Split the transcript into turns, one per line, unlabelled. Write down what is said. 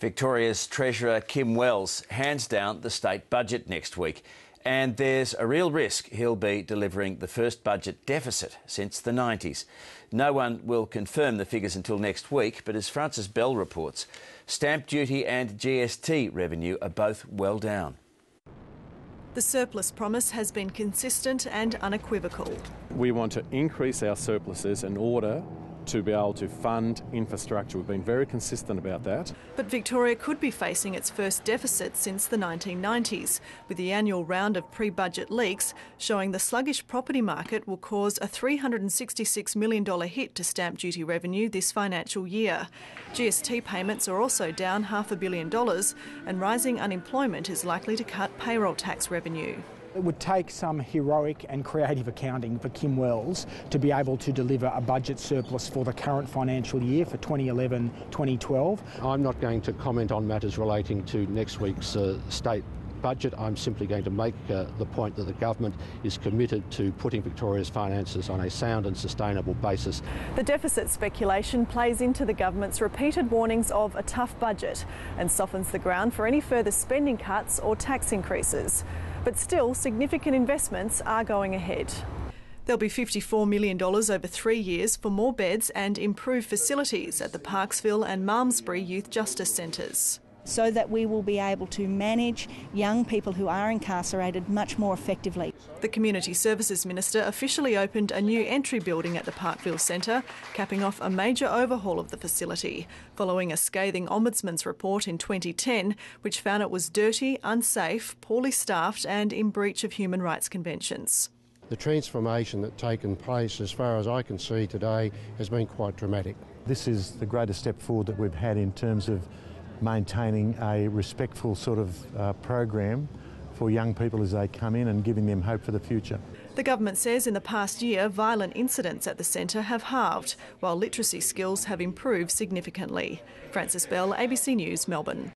Victoria's Treasurer Kim Wells hands down the state budget next week, and there's a real risk he'll be delivering the first budget deficit since the 90s. No one will confirm the figures until next week, but as Francis Bell reports, stamp duty and GST revenue are both well down.
The surplus promise has been consistent and unequivocal.
We want to increase our surpluses in order to be able to fund infrastructure. We've been very consistent about that.
But Victoria could be facing its first deficit since the 1990s, with the annual round of pre-budget leaks showing the sluggish property market will cause a $366 million hit to stamp duty revenue this financial year. GST payments are also down $500 million, and rising unemployment is likely to cut payroll tax revenue.
It would take some heroic and creative accounting for Kim Wells to be able to deliver a budget surplus for the current financial year for 2011-2012.
I'm not going to comment on matters relating to next week's state budget. I'm simply going to make the point that the government is committed to putting Victoria's finances on a sound and sustainable basis.
The deficit speculation plays into the government's repeated warnings of a tough budget and softens the ground for any further spending cuts or tax increases. But still, significant investments are going ahead. There'll be $54 million over 3 years for more beds and improved facilities at the Parksville and Malmesbury Youth Justice Centres,
so that we will be able to manage young people who are incarcerated much more effectively.
The Community Services Minister officially opened a new entry building at the Parkville Centre, capping off a major overhaul of the facility, following a scathing Ombudsman's report in 2010, which found it was dirty, unsafe, poorly staffed and in breach of human rights conventions.
The transformation that's taken place, as far as I can see today, has been quite dramatic.
This is the greatest step forward that we've had in terms of maintaining a respectful sort of program for young people as they come in and giving them hope for the future.
The government says in the past year, violent incidents at the centre have halved, while literacy skills have improved significantly. Francis Bell, ABC News, Melbourne.